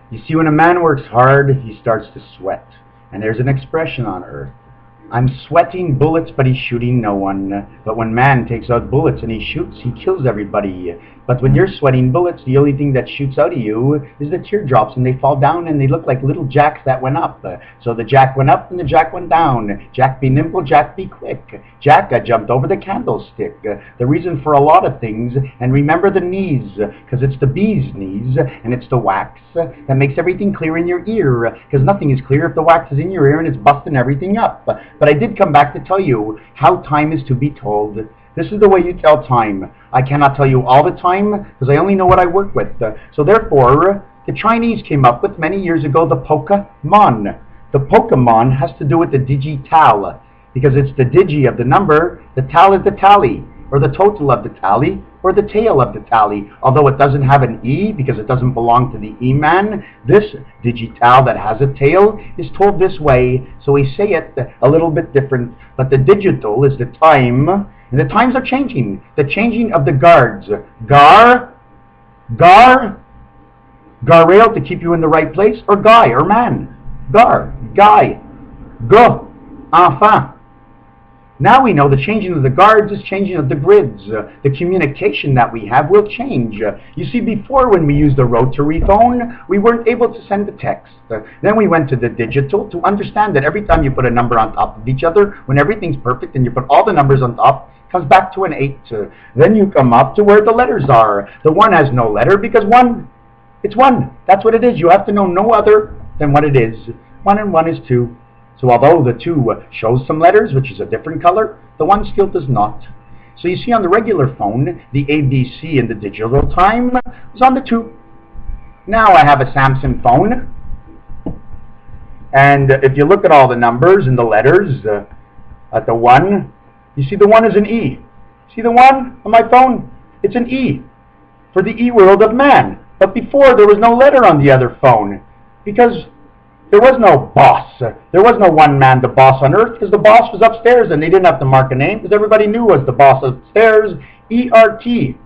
You see, when a man works hard, he starts to sweat. And there's an expression on earth. I'm sweating bullets, but he's shooting no one. But when man takes out bullets and he shoots, he kills everybody. But when you're sweating bullets, the only thing that shoots out of you is the teardrops, and they fall down and they look like little jacks that went up. So the jack went up and the jack went down. Jack be nimble, Jack be quick. Jack jumped over the candlestick. The reason for a lot of things, and remember the knees, because it's the bee's knees, and it's the wax that makes everything clear in your ear, because nothing is clear if the wax is in your ear and it's busting everything up. But I did come back to tell you how time is to be told. This is the way you tell time. I cannot tell you all the time, because I only know what I work with. So therefore, the Chinese came up with, many years ago, the Pokemon. The Pokemon has to do with the digital, because it's the digi of the number, the tal is the tally, or the total of the tally, or the tail of the tally. Although it doesn't have an E, because it doesn't belong to the E-man, this digital that has a tail is told this way, so we say it a little bit different. But the digital is the time, and the times are changing. The changing of the guards. Guardrail to keep you in the right place, or guy, or man. Guy, go, enfant. Now we know the changing of the guards is changing of the grids. The communication that we have will change. You see, before, when we used the rotary phone, we weren't able to send the text. Then we went to the digital to understand that every time you put a number on top of each other, when everything's perfect and you put all the numbers on top, it comes back to an 8. Then you come up to where the letters are. The 1 has no letter because 1, it's 1. That's what it is. You have to know no other than what it is. 1 and 1 is 2. So although the 2 shows some letters, which is a different color, the 1 still does not. So you see, on the regular phone, the ABC in the digital time is on the 2. Now I have a Samsung phone, and if you look at all the numbers and the letters at the 1, you see the 1 is an E. See the 1 on my phone? It's an E for the E world of man. But before, there was no letter on the other phone, because there was no boss. There was no one man, the boss on earth, because the boss was upstairs and they didn't have to mark a name, because everybody knew was the boss upstairs. E-R-T.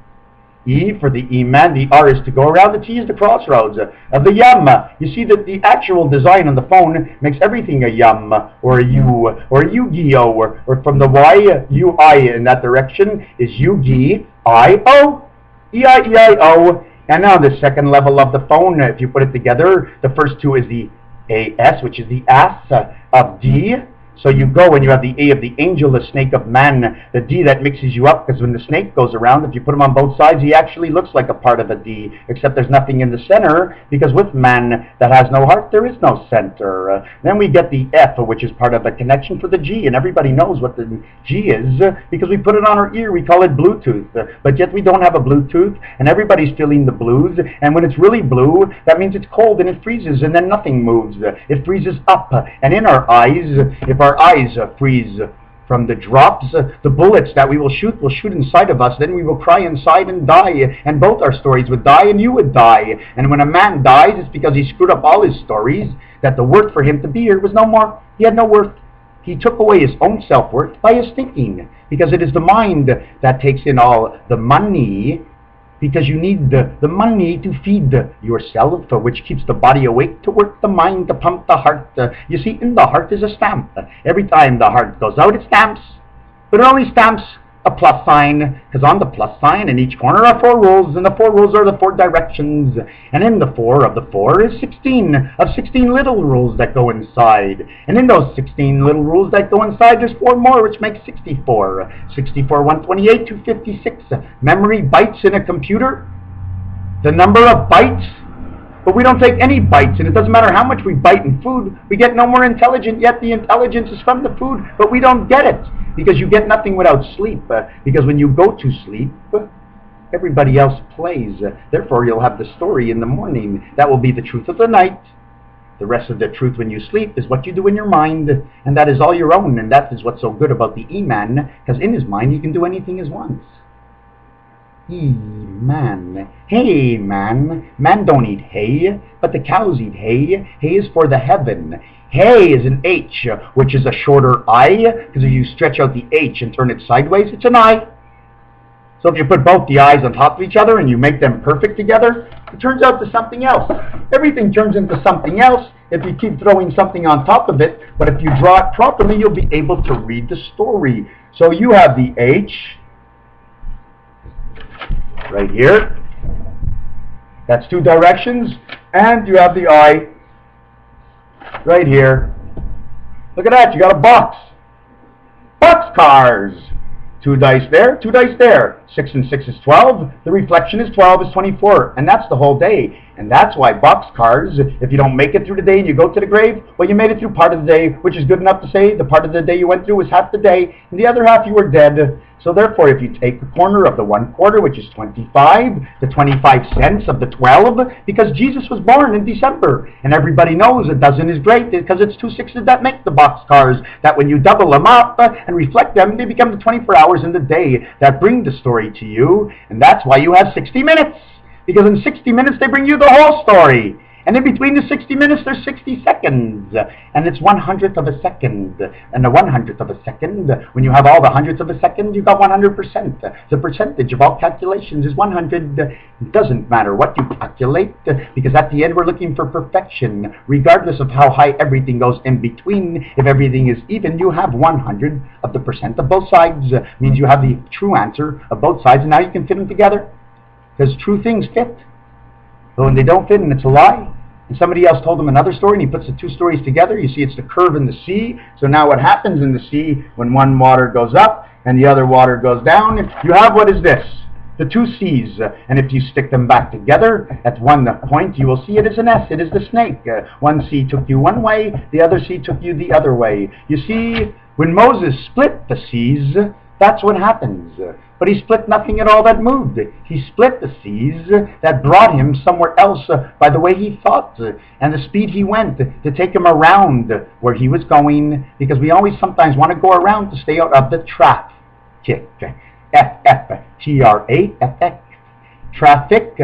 E for the E-man, the R is to go around, the T is the crossroads of the yum. You see that the actual design on the phone makes everything a yum, or a U, or a Yu-Gi-Oh, or from the Y, U-I in that direction is Yu-Gi-I-O. E-I-E-I-O. And now the second level of the phone, if you put it together, the first 2 is the A-S, which is the ass of D. So you go and you have the A of the angel, the snake of man, the D that mixes you up, because when the snake goes around, if you put him on both sides, he actually looks like a part of a D, except there's nothing in the center, because with man that has no heart, there is no center. Then we get the F, which is part of a connection for the G, and everybody knows what the G is, because we put it on our ear, we call it Bluetooth, but yet we don't have a Bluetooth, and everybody's feeling the blues, and when it's really blue, that means it's cold, and it freezes, and then nothing moves. It freezes up, and in our eyes, if our eyes freeze from the drops, the bullets that we will shoot inside of us, then we will cry inside and die, and both our stories would die and you would die. And when a man dies, it's because he screwed up all his stories, that the worth for him to be here was no more. He had no worth. He took away his own self-worth by his thinking, because it is the mind that takes in all the money, because you need the money to feed yourself, which keeps the body awake, to work the mind, to pump the heart. You see, in the heart is a stamp. Every time the heart goes out, it stamps. But it only stamps a plus sign, because on the plus sign in each corner are 4 rules, and the 4 rules are the 4 directions. And in the 4 of the 4 is 16 of 16 little rules that go inside. And in those 16 little rules that go inside, there's 4 more, which makes 64. 64, 128, 256. Memory bytes in a computer, the number of bytes. But we don't take any bites, and it doesn't matter how much we bite in food, we get no more intelligent, yet the intelligence is from the food, but we don't get it, because you get nothing without sleep, because when you go to sleep, everybody else plays, therefore you'll have the story in the morning. That will be the truth of the night. The rest of the truth when you sleep is what you do in your mind, and that is all your own, and that is what's so good about the E-man, because in his mind he can do anything he wants. E-man. Hey, man. Man don't eat hay, but the cows eat hay. Hay is for the heaven. Hay is an H, which is a shorter I, because if you stretch out the H and turn it sideways, it's an I. So if you put both the eyes on top of each other and you make them perfect together, it turns out to something else. Everything turns into something else if you keep throwing something on top of it, but if you draw it properly, you'll be able to read the story. So you have the H right here. That's two directions. And you have the I right here. Look at that, you got a box. Boxcars. 2 dice there, 2 dice there. 6 and 6 is 12. The reflection is 12 is 24. And that's the whole day. And that's why boxcars, if you don't make it through the day and you go to the grave, well, you made it through part of the day, which is good enough to say the part of the day you went through was half the day, and the other half you were dead. So therefore, if you take the corner of the 1 quarter, which is 25, the 25 cents of the 12, because Jesus was born in December, and everybody knows a dozen is great because it's 2 sixes that make the boxcars, that when you double them up and reflect them, they become the 24 hours in the day that bring the story to you, and that's why you have 60 minutes, because in 60 minutes they bring you the whole story. And in between the 60 minutes, there's 60 seconds. And it's 1/100th of a second. And the 1/100th of a second, when you have all the hundredths of a second, you got 100%. The percentage of all calculations is 100. It doesn't matter what you calculate, because at the end we're looking for perfection. Regardless of how high everything goes in between, if everything is even, you have 100% of both sides. Means you have the true answer of both sides, and now you can fit them together. Because true things fit. But when they don't fit and it's a lie, and somebody else told them another story and he puts the two stories together, you see it's the curve in the sea. So now what happens in the sea when one water goes up and the other water goes down, you have what is this? The two seas. And if you stick them back together at one point, you will see it is an S. It is the snake. One sea took you one way, the other sea took you the other way. You see, when Moses split the seas, that's what happens. But he split nothing at all that moved. He split the seas that brought him somewhere else by the way he thought and the speed he went to take him around where he was going, because we always sometimes want to go around to stay out of the traffic. F-F-T-R-A-F-F. Traffic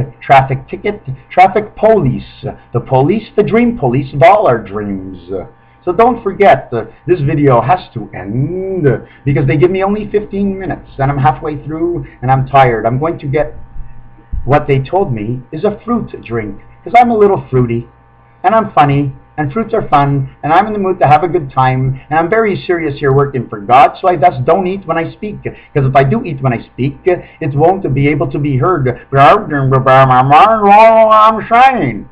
ticket, traffic police. The police, the dream police of all our dreams. So don't forget, this video has to end because they give me only 15 minutes and I'm halfway through and I'm tired. I'm going to get what they told me is a fruit drink because I'm a little fruity and I'm funny and fruits are fun and I'm in the mood to have a good time and I'm very serious here working for God, so I thus don't eat when I speak, because if I do eat when I speak, it won't be able to be heard. I'm saying.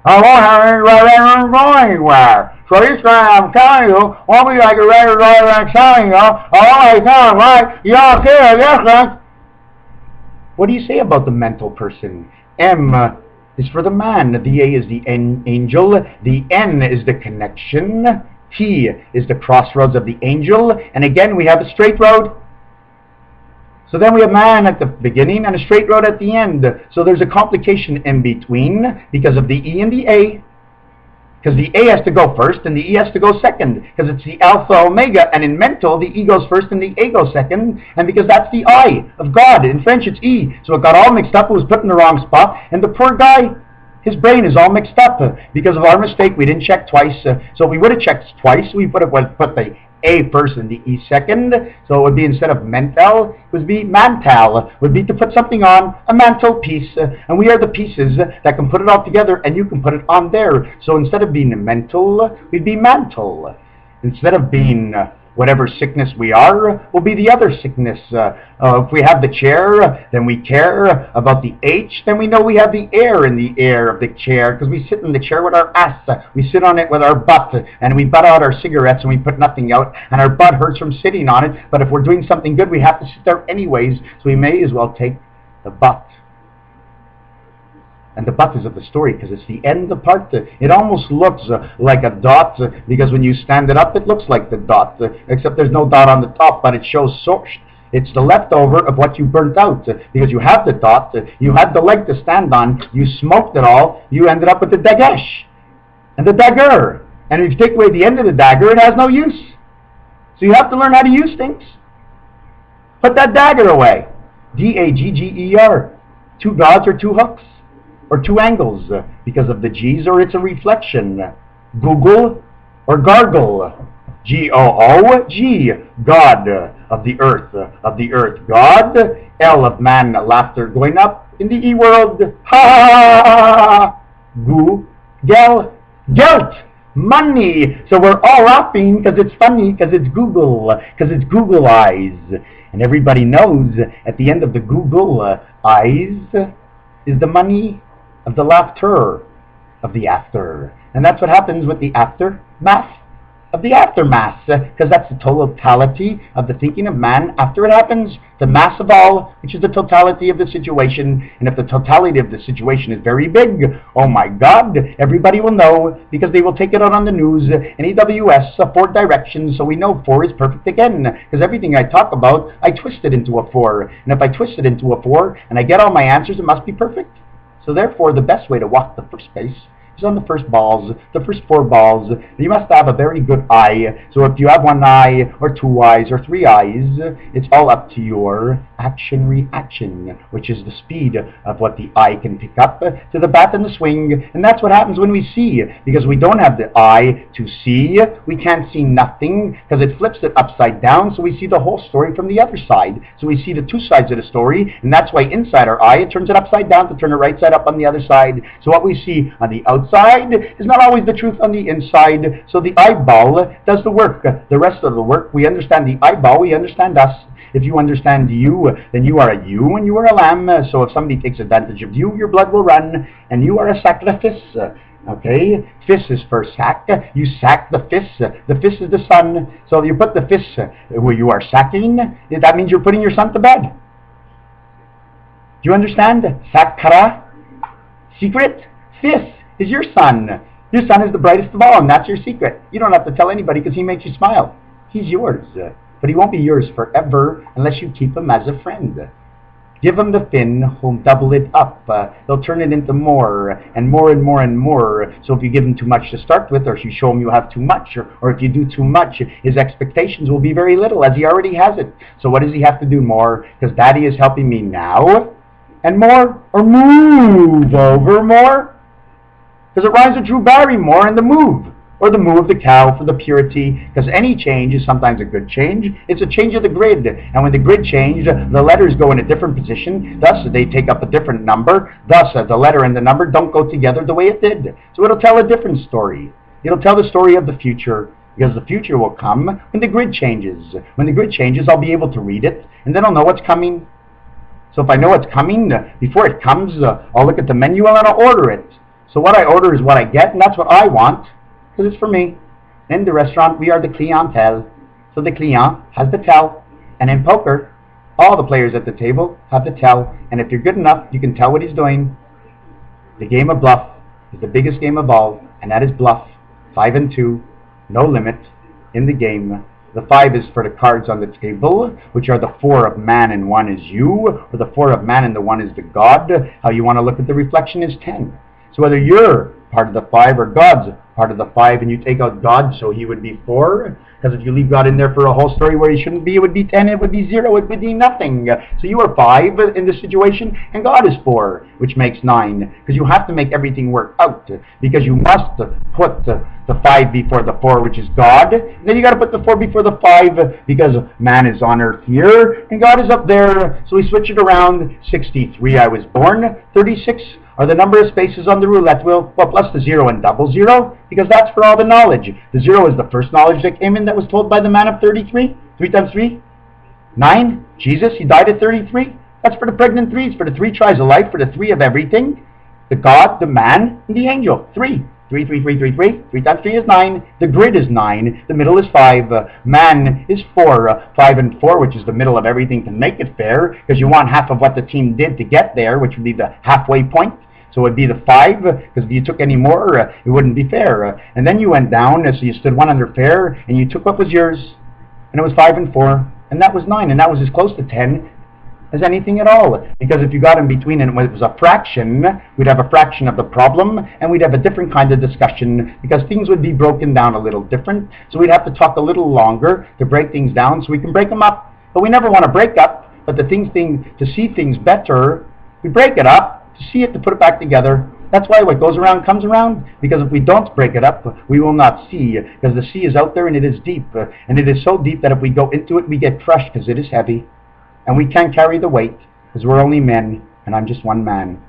I won't have anybody going where. So this time I'm telling you, won't be like a regular I'm telling you, all time, right? You don't care, yes. What do you say about the mental person? M is for the man, the A is the angel, the N is the connection, T is the crossroads of the angel, and again we have a straight road. So then we have man at the beginning and a straight road at the end. So there's a complication in between because of the E and the A. Because the A has to go first and the E has to go second. Because it's the alpha omega, and in mental the E goes first and the A goes second. And because that's the I of God. In French it's E. So it got all mixed up. It was put in the wrong spot. And the poor guy, his brain is all mixed up. Because of our mistake, we didn't check twice. So if we would have checked twice, we would have put the A first and the E second. So it would be, instead of mental, it would be mantel. Would be to put something on a mantle piece. And we are the pieces that can put it all together and you can put it on there. So instead of being mental, we'd be mantle. Instead of being whatever sickness we are, will be the other sickness. If we have the chair, then we care about the H, then we know we have the air in the air of the chair, because we sit in the chair with our ass, we sit on it with our butt, and we butt out our cigarettes and we put nothing out, and our butt hurts from sitting on it, but if we're doing something good, we have to sit there anyways, so we may as well take the butt. And the butt is of the story because it's the end part. It almost looks like a dot because when you stand it up, it looks like the dot, except there's no dot on the top, but it shows so. It's the leftover of what you burnt out because you have the dot, you had the leg to stand on, you smoked it all, you ended up with the dagesh and the dagger. And if you take away the end of the dagger, it has no use. So you have to learn how to use things. Put that dagger away. D-A-G-G-E-R. 2 gods or 2 hooks. Or 2 angles because of the G's, or it's a reflection. Google or gargle. G-O-O-G, God. of the earth, God. L of man, laughter going up in the E world. Ha! Gu, gel, gelt, money. So we're all laughing because it's funny, because it's Google eyes. And everybody knows at the end of the Google eyes is the money of the laughter of the after. And that's what happens with the aftermath of the aftermath, because that's the totality of the thinking of man after it happens, the mass of all, which is the totality of the situation. And if the totality of the situation is very big, oh my God, everybody will know, because they will take it out on the news, NEWS, 4 directions, so we know 4 is perfect again, because everything I talk about, I twist it into a 4, and if I twist it into a 4, and I get all my answers, it must be perfect. So therefore, the best way to walk the first pace is on the first balls, the first 4 balls. You must have a very good eye. So if you have 1 eye, or 2 eyes, or 3 eyes, it's all up to your action-reaction, which is the speed of what the eye can pick up to the bat and the swing. And that's what happens when we see, because we don't have the eye to see. We can't see nothing, because it flips it upside down, so we see the whole story from the other side. So we see the 2 sides of the story, and that's why inside our eye, it turns it upside down to turn it right side up on the other side. So what we see on the outside is not always the truth on the inside. So the eyeball does the work. The rest of the work, we understand the eyeball, we understand us. If you understand you, then you are a ewe and you are a lamb. So if somebody takes advantage of you, your blood will run, and you are a sacrifice. Okay? Fist is for sack. You sack the fist. The fist is the son. So you put the fist where you are sacking. That means you're putting your son to bed. Do you understand? Sakara. Secret. Fist is your son. Your son is the brightest of all, and that's your secret. You don't have to tell anybody, because he makes you smile. He's yours. But he won't be yours forever unless you keep him as a friend. Give him the fin, he'll double it up. They'll turn it into more, and more, and more, and more. So if you give him too much to start with, or if you show him you have too much, or if you do too much, his expectations will be very little, as he already has it. So what does he have to do more? Because Daddy is helping me now, and more, or move over more. Because it rhymes with Drew Barrymore and the move. Or the moo of the cow for the purity, because any change is sometimes a good change. It's a change of the grid, and when the grid changed, the letters go in a different position, thus they take up a different number, thus the letter and the number don't go together the way it did. So it'll tell a different story. It'll tell the story of the future, because the future will come when the grid changes. When the grid changes, I'll be able to read it, and then I'll know what's coming. So if I know what's coming, before it comes, I'll look at the menu and I'll order it. So what I order is what I get, and that's what I want, because it's for me. In the restaurant, we are the clientele. So the client has the tell. And in poker, all the players at the table have the tell. And if you're good enough, you can tell what he's doing. The game of bluff is the biggest game of all, and that is bluff. 5 and 2, no limit in the game. The 5 is for the cards on the table, which are the 4 of man and 1 is you, or the 4 of man and the 1 is the God. How you want to look at the reflection is 10. So whether you're part of the 5 or God's part of the 5, and you take out God, so he would be 4, because if you leave God in there for a whole story where he shouldn't be, it would be 10, it would be 0, it would be nothing. So you are 5 in this situation, and God is 4, which makes 9, because you have to make everything work out, because you must put the 5 before the 4, which is God, and then you got to put the 4 before the 5, because man is on earth here, and God is up there, so we switch it around. 63 I was born, 36 are the number of spaces on the roulette wheel, well, plus the 0 and double 0, because that's for all the knowledge. The 0 is the first knowledge that came in that was told by the man of 33. 3 times 3? 9. Jesus, he died at 33. That's for the pregnant 3s, for the 3 tries of life, for the 3 of everything. The God, the man, and the angel. 3. 3, 3, 3, 3, 3. 3 times 3 is 9. The grid is 9. The middle is 5. Man is 4. 5 and 4, which is the middle of everything to make it fair, because you want half of what the team did to get there, which would be the halfway point. So it would be the 5, because if you took any more, it wouldn't be fair. And then you went down, so you stood 1 under fair, and you took what was yours, and it was 5 and 4, and that was 9, and that was as close to 10 as anything at all. Because if you got in between and it was a fraction, we'd have a fraction of the problem, and we'd have a different kind of discussion, because things would be broken down a little different. So we'd have to talk a little longer to break things down, so we can break them up. But we never want to break up, but to see things better, we break it up, to see it, to put it back together, That's why what goes around comes around, because if we don't break it up, we will not see, because the sea is out there and it is deep, and it is so deep that if we go into it, we get crushed because it is heavy, and we can't carry the weight, because we're only men, and I'm just one man.